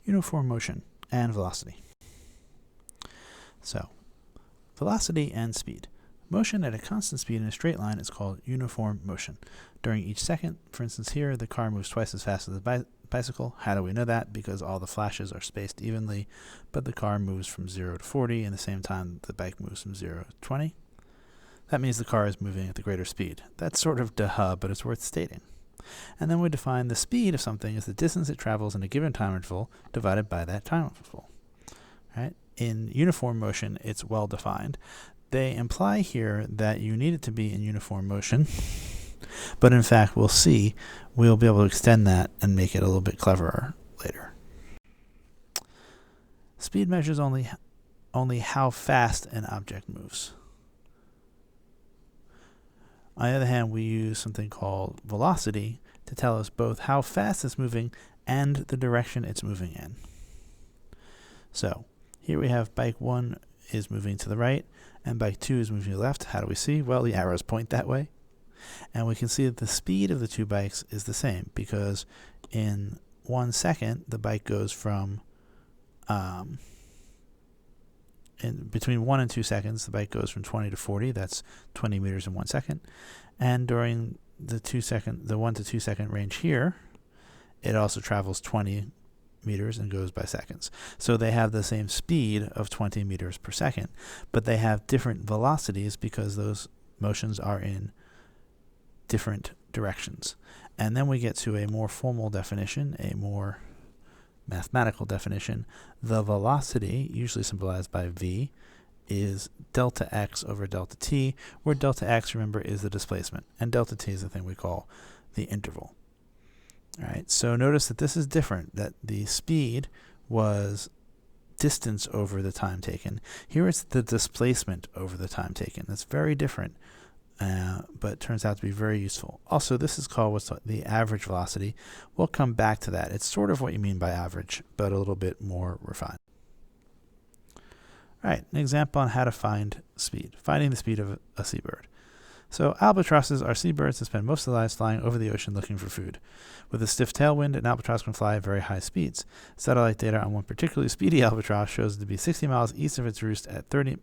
uniform motion and velocity. So, velocity and speed. Motion at a constant speed in a straight line is called uniform motion. During each second, for instance here, the car moves twice as fast as the bicycle. How do we know that? Because all the flashes are spaced evenly, but the car moves from 0 to 40 in the same time the bike moves from 0 to 20. That means the car is moving at the greater speed. That's sort of duh, but it's worth stating. And then we define the speed of something as the distance it travels in a given time interval divided by that time interval. Right? In uniform motion, it's well defined. They imply here that you need it to be in uniform motion, but in fact, we'll see, we'll be able to extend that and make it a little bit cleverer later. Speed measures only how fast an object moves. On the other hand, we use something called velocity to tell us both how fast it's moving and the direction it's moving in. So, here we have bike 1 is moving to the right, and bike 2 is moving to the left. How do we see? Well, the arrows point that way. And we can see that the speed of the two bikes is the same, because in 1 second, the bike goes from, in between 1 and 2 seconds, the bike goes from 20 to 40. That's 20 meters in 1 second. And during the 1 to 2 second range here, it also travels 20 meters and goes by seconds. So they have the same speed of 20 meters per second, but they have different velocities because those motions are in different directions. And then we get to a more formal definition, a more mathematical definition. The velocity, usually symbolized by v, is delta x over delta t, where delta x, remember, is the displacement, and delta t is the thing we call the interval. All right, so notice that this is different, that the speed was distance over the time taken. Here it's the displacement over the time taken. That's very different, but turns out to be very useful. Also, this is called what's the average velocity. We'll come back to that. It's sort of what you mean by average, but a little bit more refined. All right, an example on how to find speed. Finding the speed of a seabird. So albatrosses are seabirds that spend most of their lives flying over the ocean looking for food. With a stiff tailwind, an albatross can fly at very high speeds. Satellite data on one particularly speedy albatross shows it to be 60 miles east of its roost at 3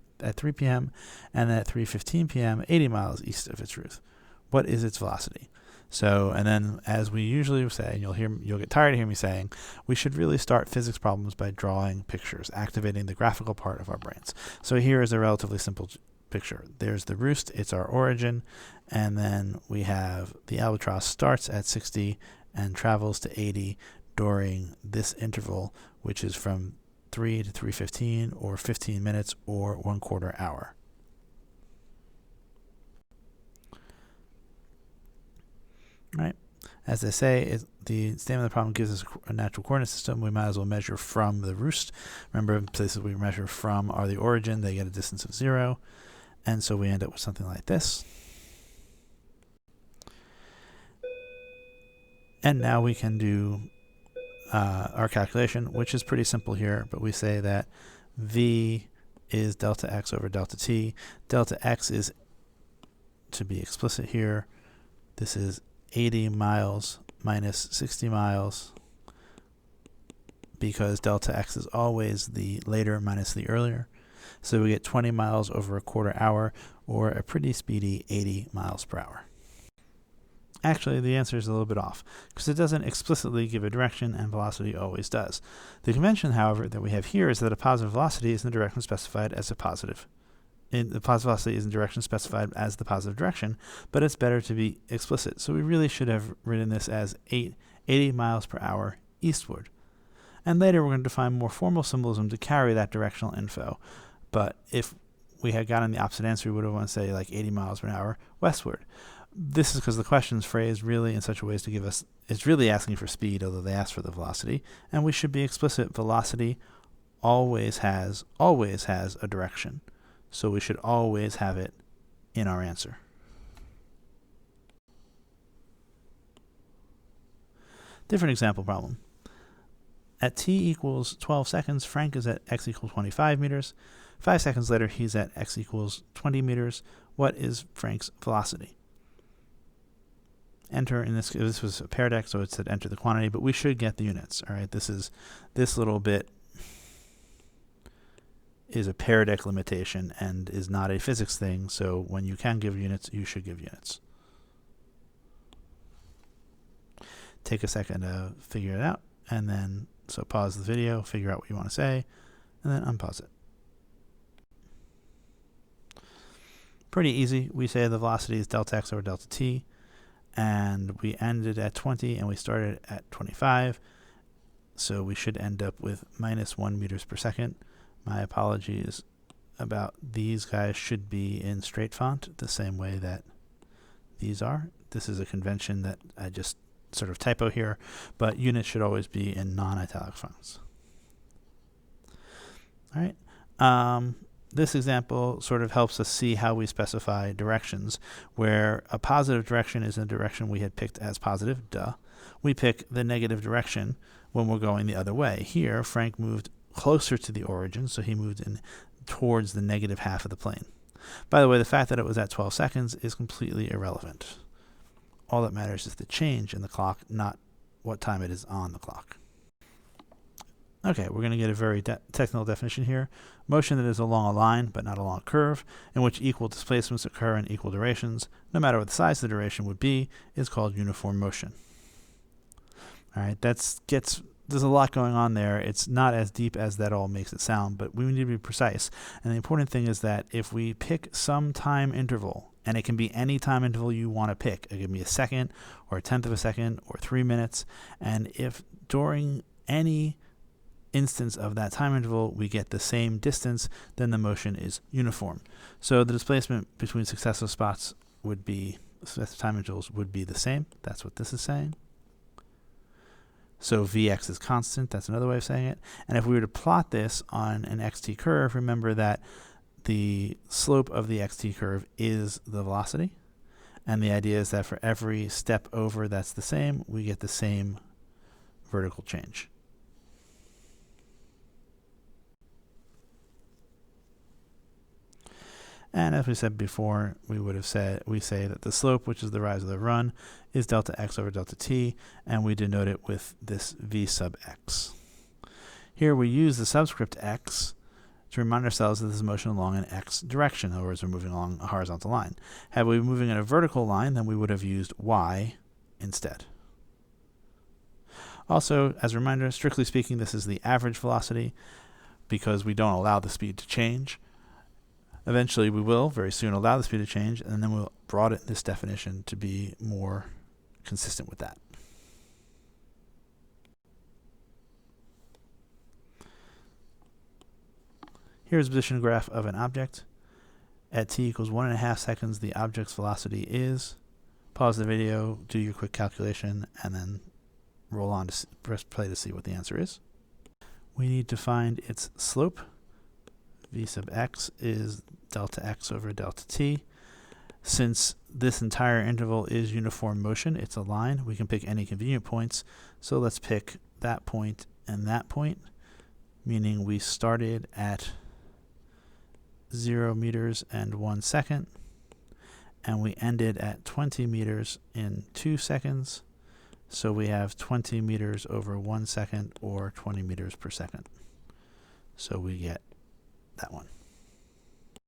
p.m. and at 3:15 p.m. 80 miles east of its roost. What is its velocity? So, and then as we usually say, and you'll get tired of hearing me saying, we should really start physics problems by drawing pictures, activating the graphical part of our brains. So here is a relatively simple picture. There's the roost, it's our origin, and then we have the albatross starts at 60 and travels to 80 during this interval, which is from 3 to 3:15 or 15 minutes or 1/4 hour. Right? As they say, the statement of the problem gives us a natural coordinate system. We might as well measure from the roost. Remember, places we measure from are the origin. They get a distance of 0. And so we end up with something like this. And now we can do our calculation, which is pretty simple here. But we say that v is delta x over delta t. Delta x is, to be explicit here, this is 80 miles minus 60 miles, because delta x is always the later minus the earlier. So we get 20 miles over 1/4 hour, or a pretty speedy 80 miles per hour. Actually, the answer is a little bit off, because it doesn't explicitly give a direction, and velocity always does. The convention, however, that we have here is that a positive velocity is in the direction specified as a positive. The positive velocity is in direction specified as the positive direction, but it's better to be explicit. So we really should have written this as 80 miles per hour eastward. And later we're going to define more formal symbolism to carry that directional info. But if we had gotten the opposite answer, we would have wanted to say like 80 miles per hour westward. This is because the question is phrased really in such a way as to give us, it's really asking for speed, although they ask for the velocity. And we should be explicit. Velocity always has a direction. So we should always have it in our answer. Different example problem. At t equals 12 seconds, Frank is at x equals 25 meters. 5 seconds later, he's at x equals 20 meters. What is Frank's velocity? enter in this was a paired x, so it said enter the quantity, but we should get the units. All right, this little bit is a paired x limitation and is not a physics thing, so when you can give units, you should give units. Take a second to figure it out, and then so pause the video, figure out what you want to say, and then unpause it. Pretty easy. We say the velocity is delta x over delta t, and we ended at 20 and we started at 25, so we should end up with minus 1 meters per second. My apologies about these guys should be in straight font the same way that these are. This is a convention that I just sort of typo here, but units should always be in non-italic fonts. All right. This example sort of helps us see how we specify directions, where a positive direction is a direction we had picked as positive, duh. We pick the negative direction when we're going the other way. Here, Frank moved closer to the origin, so he moved in towards the negative half of the plane. By the way, the fact that it was at 12 seconds is completely irrelevant. All that matters is the change in the clock, not what time it is on the clock. Okay, we're going to get a very technical definition here. Motion that is along a line, but not along a curve, in which equal displacements occur in equal durations, no matter what the size of the duration would be, is called uniform motion. All right, there's a lot going on there. It's not as deep as that all makes it sound, but we need to be precise. And the important thing is that if we pick some time interval, and it can be any time interval you want to pick, it can be a second, or a tenth of a second, or 3 minutes, and if during any instance of that time interval we get the same distance, then the motion is uniform. So the displacement between successive spots would be, successive time intervals would be the same. That's what this is saying. So Vx is constant. That's another way of saying it. And if we were to plot this on an xt curve, remember that the slope of the xt curve is the velocity. And the idea is that for every step over that's the same, we get the same vertical change. And as we said before, we say that the slope, which is the rise of the run, is delta x over delta t, and we denote it with this v sub x. Here we use the subscript x to remind ourselves that this is motion along an x direction. In other words, we're moving along a horizontal line. Had we been moving in a vertical line, then we would have used y instead. Also, as a reminder, strictly speaking, this is the average velocity because we don't allow the speed to change. Eventually, we will very soon allow the speed to change, and then we'll broaden this definition to be more consistent with that. Here's a position graph of an object. At t equals 1.5 seconds, the object's velocity is. Pause the video, do your quick calculation, and then roll on to press play to see what the answer is. We need to find its slope. V sub x is delta x over delta t. Since this entire interval is uniform motion, it's a line, we can pick any convenient points. So let's pick that point and that point, meaning we started at 0 meters and 1 second, and we ended at 20 meters in 2 seconds. So we have 20 meters over 1 second, or 20 meters per second. So we get that one.